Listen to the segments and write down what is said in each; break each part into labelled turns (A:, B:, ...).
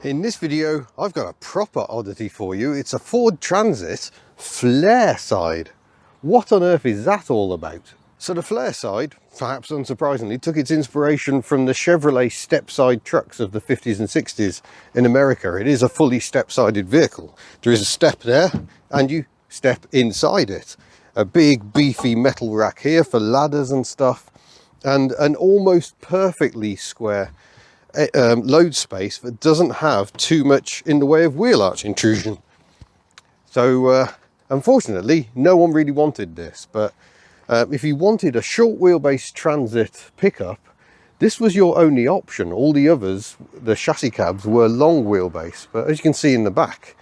A: In this video, I've got a proper oddity for you. It's a Ford Transit Flareside. What on earth is that all about? So the Flareside, perhaps unsurprisingly, took its inspiration from the Chevrolet Stepside trucks of the 50s and 60s in America. It is a fully step-sided vehicle. There is a step there and you step inside it. A big beefy metal rack here for ladders and stuff, and an almost perfectly square load space that doesn't have too much in the way of wheel arch intrusion. So unfortunately no one really wanted this, but if you wanted a short wheelbase Transit pickup, this was your only option. All the others, the chassis cabs, were long wheelbase, but as you can see in the back,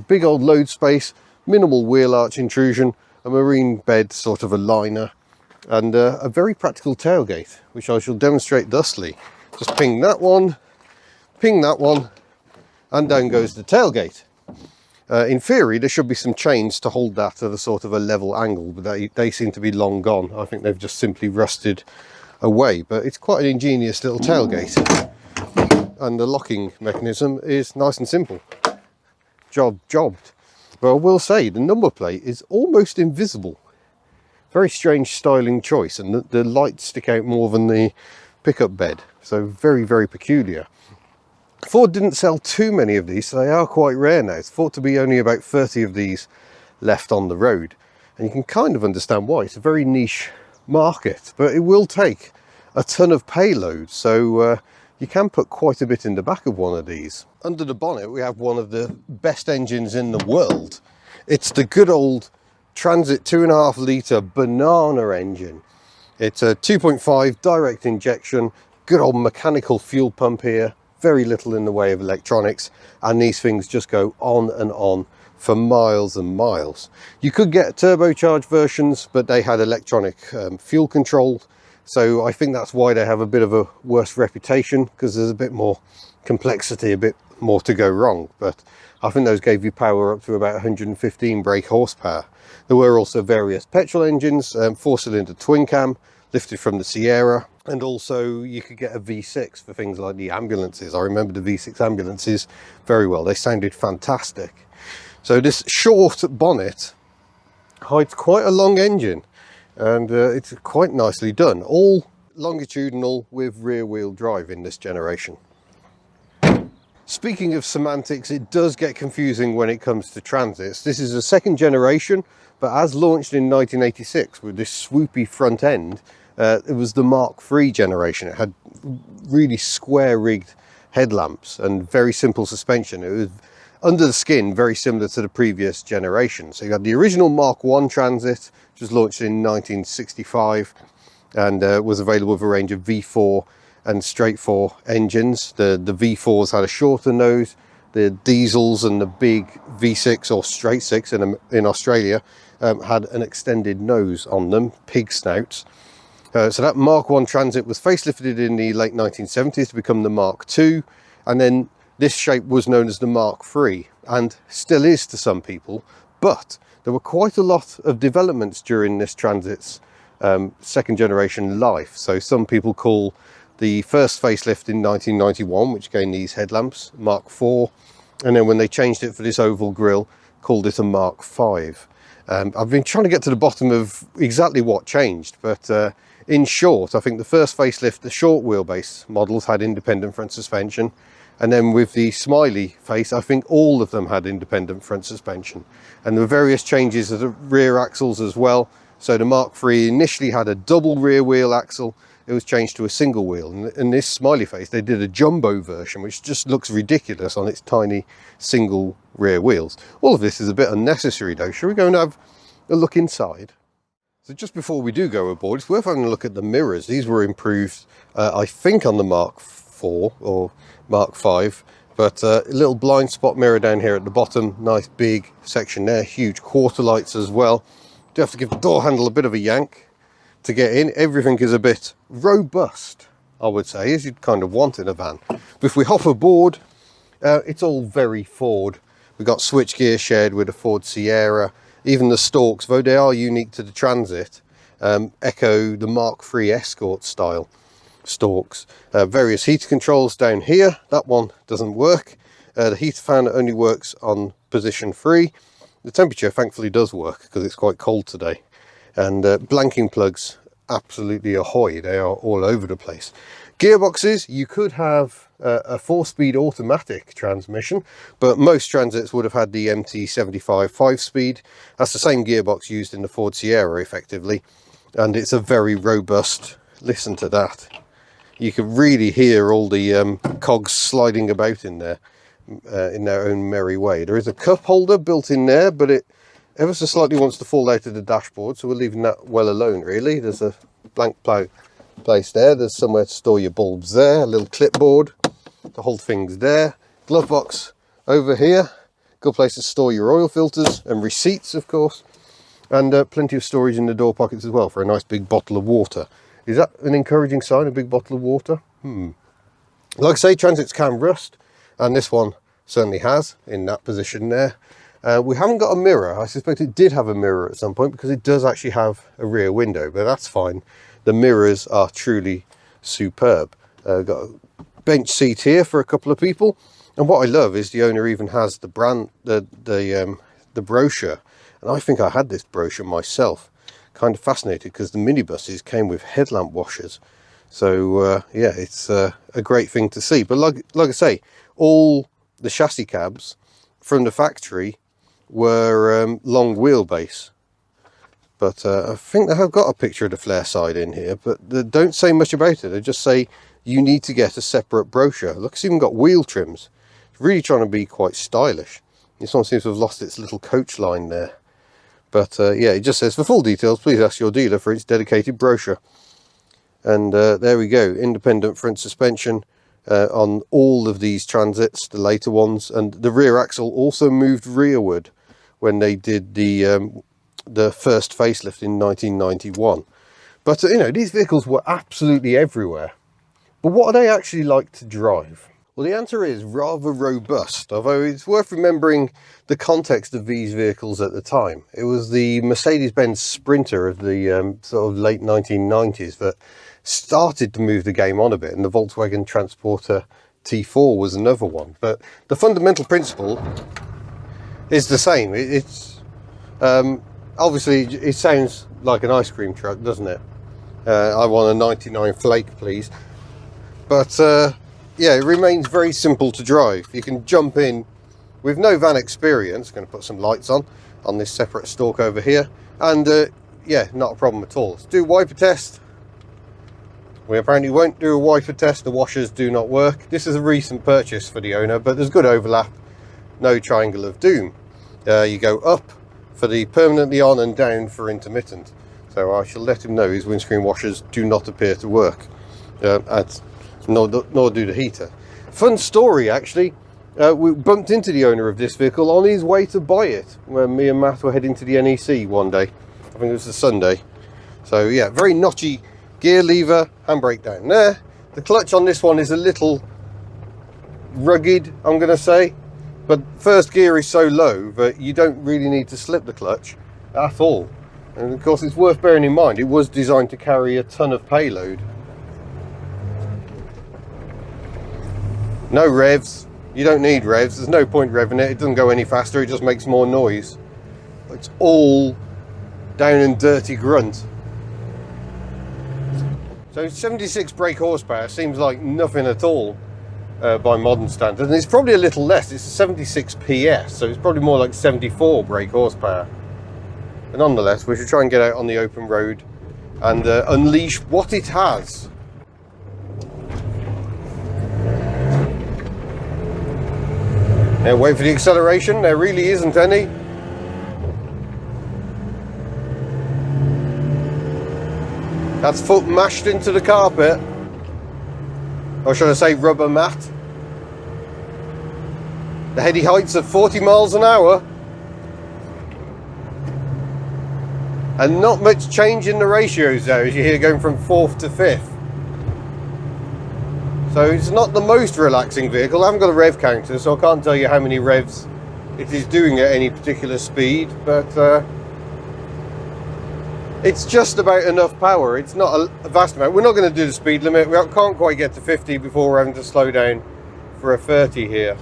A: big old load space, minimal wheel arch intrusion, a marine bed sort of a liner, and a very practical tailgate, which I shall demonstrate thusly. Just ping that one, and down goes the tailgate. In theory, there should be some chains to hold that at a sort of a level angle, but they seem to be long gone. I think they've just simply rusted away, but it's quite an ingenious little tailgate. And the locking mechanism is nice and simple. Jobbed. But I will say, the number plate is almost invisible. Very strange styling choice, and the lights stick out more than the pickup bed, so very, very peculiar. Ford didn't sell too many of these, so they are quite rare now. It's thought to be only about 30 of these left on the road, and you can kind of understand why. It's a very niche market, but it will take a ton of payload, so you can put quite a bit in the back of one of these. Under the bonnet we have one of the best engines in the world. It's the good old Transit 2.5 litre banana engine. It's a 2.5 direct injection, good old mechanical fuel pump here, very little in the way of electronics, and these things just go on and on for miles and miles. You could get turbocharged versions, but they had electronic fuel control, so I think that's why they have a bit of a worse reputation, because there's a bit more complexity, a bit more to go wrong. But I think those gave you power up to about 115 brake horsepower. There were also various petrol engines, 4-cylinder twin cam, lifted from the Sierra, and also you could get a V6 for things like the ambulances. I remember the V6 ambulances very well. They sounded fantastic. So this short bonnet hides quite a long engine, and it's quite nicely done. All longitudinal with rear wheel drive in this generation. Speaking of semantics, it does get confusing when it comes to Transits. This is a second generation, but as launched in 1986 with this swoopy front end, it was the Mk5 generation. It had really square rigged headlamps and very simple suspension. It was under the skin very similar to the previous generation. So you had the original Mk1 Transit, which was launched in 1965 and was available with a range of V4 and straight 4 engines. The V4s had a shorter nose. The diesels and the big V6 or straight 6 in Australia had an extended nose on them, pig snouts. So that Mk1 Transit was facelifted in the late 1970s to become the Mk2, and then this shape was known as the Mk3, and still is to some people. But there were quite a lot of developments during this Transit's second generation life. So some people call the first facelift in 1991, which gained these headlamps, Mk4, and then when they changed it for this oval grille, called it a Mk5. I've been trying to get to the bottom of exactly what changed, but in short, I think the first facelift, the short wheelbase models had independent front suspension, and then with the smiley face, I think all of them had independent front suspension. And there were various changes of the rear axles as well. So the Mk3 initially had a double rear wheel axle. It was changed to a single wheel, and in this smiley face they did a jumbo version, which just looks ridiculous on its tiny single rear wheels. All of this is a bit unnecessary though. Shall we go and have a look inside? So just before we do go aboard, it's worth having a look at the mirrors. These were improved, I think, on the Mk4 or Mk5, but a little blind spot mirror down here at the bottom, nice big section there, huge quarter lights as well. Do have to give the door handle a bit of a yank to get in. Everything is a bit robust, I would say, as you'd kind of want in a van. But if we hop aboard, it's all very Ford. We've got switchgear shared with a Ford Sierra. Even the stalks, though they are unique to the Transit, echo the Mk3 Escort style. stalks. Various heater controls down here. That one doesn't work. The heater fan only works on position 3. The temperature thankfully does work because it's quite cold today. And blanking plugs, absolutely ahoy. They are all over the place. Gearboxes, you could have a 4-speed automatic transmission, but most Transits would have had the MT75 5-speed. That's the same gearbox used in the Ford Sierra effectively, and it's a very robust, listen to that. You can really hear all the cogs sliding about in there in their own merry way. There is a cup holder built in there, but it ever so slightly wants to fall out of the dashboard, so we're leaving that well alone really. There's a blank place there. There's somewhere to store your bulbs there, a little clipboard to hold things there, glove box over here, good place to store your oil filters and receipts of course, and plenty of storage in the door pockets as well for a nice big bottle of water. Is that an encouraging sign, a big bottle of water? Like I say, Transits can rust, and this one certainly has in that position there. We haven't got a mirror. I suspect it did have a mirror at some point because it does actually have a rear window, but that's fine. The mirrors are truly superb. Got a bench seat here for a couple of people, and what I love is the owner even has the brand, the brochure, and I think I had this brochure myself. Kind of fascinated because the minibuses came with headlamp washers, so yeah, it's a great thing to see. But like I say, all the chassis cabs from the factory were long wheelbase. But I think they have got a picture of the Flareside in here, but they don't say much about it. They just say you need to get a separate brochure. Look, it's even got wheel trims. It's really trying to be quite stylish. This one seems to have lost its little coach line there. But yeah, it just says, for full details, please ask your dealer for its dedicated brochure. And there we go, independent front suspension on all of these Transits, the later ones. And the rear axle also moved rearward when they did the first facelift in 1991. But you know, these vehicles were absolutely everywhere. But what are they actually like to drive? Well, the answer is rather robust, although it's worth remembering the context of these vehicles at the time. It was the Mercedes-Benz Sprinter of the sort of late 1990s that started to move the game on a bit, and the Volkswagen Transporter T4 was another one. But the fundamental principle is the same. It's obviously, it sounds like an ice cream truck, doesn't it? I want a 99 flake, please. But yeah, it remains very simple to drive. You can jump in with no van experience. Going to put some lights on this separate stalk over here, and yeah, not a problem at all. Let's do a wiper test. We apparently won't do a wiper test. The washers do not work. This is a recent purchase for the owner, but there's good overlap. No triangle of doom. You go up for the permanently on and down for intermittent. So I shall let him know his windscreen washers do not appear to work. Nor do the heater. Fun story actually. We bumped into the owner of this vehicle on his way to buy it when me and Matt were heading to the NEC one day. I think it was a Sunday. So yeah, very notchy gear lever, handbrake down there. The clutch on this one is a little rugged, I'm going to say. But first gear is so low that you don't really need to slip the clutch at all. And of course it's worth bearing in mind, it was designed to carry a ton of payload. No revs. You don't need revs. There's no point revving it. It doesn't go any faster. It just makes more noise. It's all down and dirty grunt. So 76 brake horsepower seems like nothing at all by modern standards. And it's probably a little less. It's a 76 PS. So it's probably more like 74 brake horsepower. But nonetheless, we should try and get out on the open road and unleash what it has. Now wait for the acceleration, there really isn't any. That's foot mashed into the carpet. Or should I say rubber mat. The heady heights of 40 miles an hour. And not much change in the ratios though, as you hear going from 4th to 5th. So it's not the most relaxing vehicle. I haven't got a rev counter, so I can't tell you how many revs it is doing at any particular speed, but It's just about enough power. It's not a vast amount. We're not going to do the speed limit. We can't quite get to 50 before we're having to slow down for a 30 here.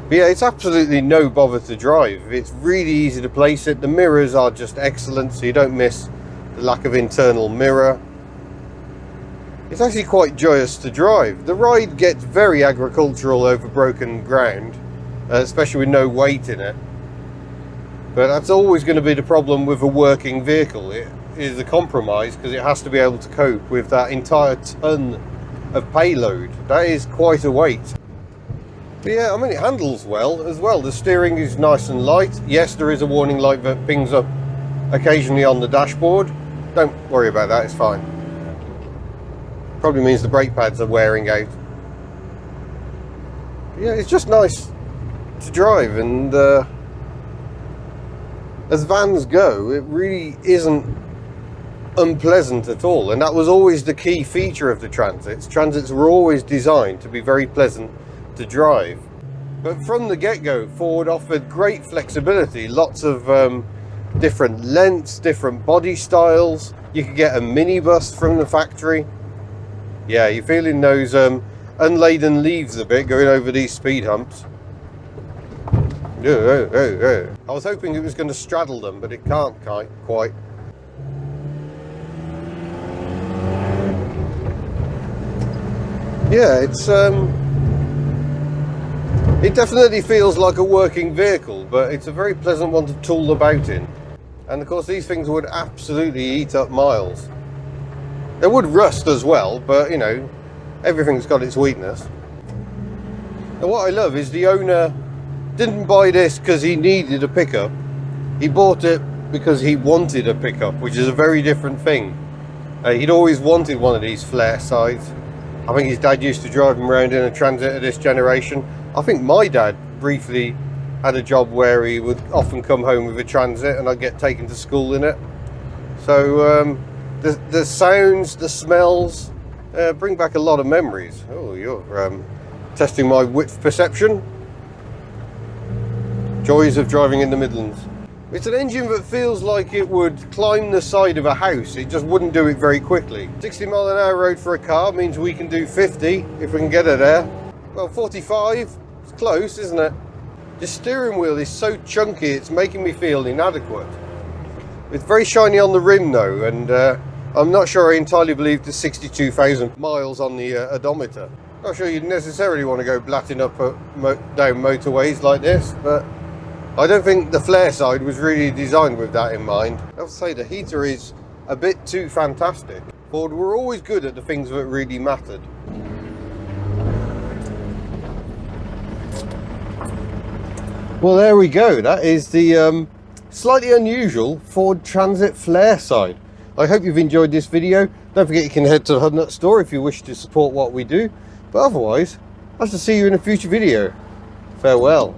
A: But yeah, it's absolutely no bother to drive. It's really easy to place it. The mirrors are just excellent, so you don't miss the lack of internal mirror. It's actually quite joyous to drive. The ride gets very agricultural over broken ground, especially with no weight in it. But that's always going to be the problem with a working vehicle. It is a compromise because it has to be able to cope with that entire ton of payload. That is quite a weight. But yeah, I mean, it handles well as well. The steering is nice and light. Yes, there is a warning light that pings up occasionally on the dashboard. Don't worry about that, it's fine. Probably means the brake pads are wearing out. But yeah, it's just nice to drive, and as vans go, it really isn't unpleasant at all, and that was always the key feature of the Transits. Transits were always designed to be very pleasant to drive. But from the get-go, Ford offered great flexibility, lots of different lengths, different body styles. You could get a minibus from the factory. Yeah, you're feeling those unladen leaves a bit going over these speed humps. I was hoping it was going to straddle them, but it can't quite. Yeah, it definitely feels like a working vehicle, but it's a very pleasant one to tool about in. And of course, these things would absolutely eat up miles. They would rust as well, but you know, everything's got its weakness. And what I love is the owner didn't buy this because he needed a pickup. He bought it because he wanted a pickup, which is a very different thing. He'd always wanted one of these Flaresides. I think his dad used to drive him around in a Transit of this generation. I think my dad briefly had a job where he would often come home with a Transit and I'd get taken to school in it. So the sounds, the smells bring back a lot of memories. Oh, you're testing my width perception. Joys of driving in the Midlands. It's an engine that feels like it would climb the side of a house. It just wouldn't do it very quickly. 60 mile an hour road for a car means we can do 50 if we can get it there. Well, 45, it's close, isn't it? The steering wheel is so chunky, it's making me feel inadequate. It's very shiny on the rim though, and I'm not sure I entirely believe the 62,000 miles on the odometer. Not sure you'd necessarily want to go blatting up down motorways like this, but I don't think the Flareside was really designed with that in mind. I have to say the heater is a bit too fantastic. Ford were always good at the things that really mattered. Well, there we go. That is the slightly unusual Ford Transit Flareside. I hope you've enjoyed this video. Don't forget you can head to the Hubnut store if you wish to support what we do. But otherwise, I'll just see you in a future video. Farewell.